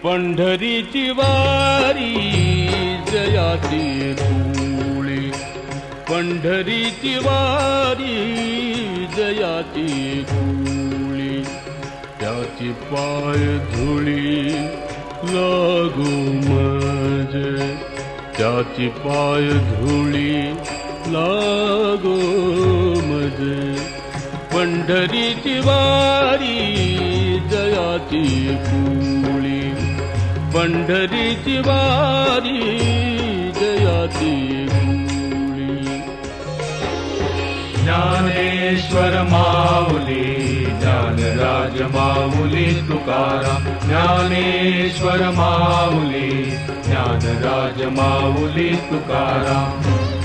पंढरीची वारी जयाची धुळी, पंढरीची वारी जयाची धुळी, त्याची पाय धुळी लागू मजे, त्याची पाय धुळी लागो मजे. पंढरीची वारी जयाची धुळी, पंढरीची वारी जयाची धुळी. ज्ञानेश्वर माऊली ज्ञानराज माऊली तुकाराम, ज्ञानेश्वर माऊली ज्ञानराज माऊली तुकाराम.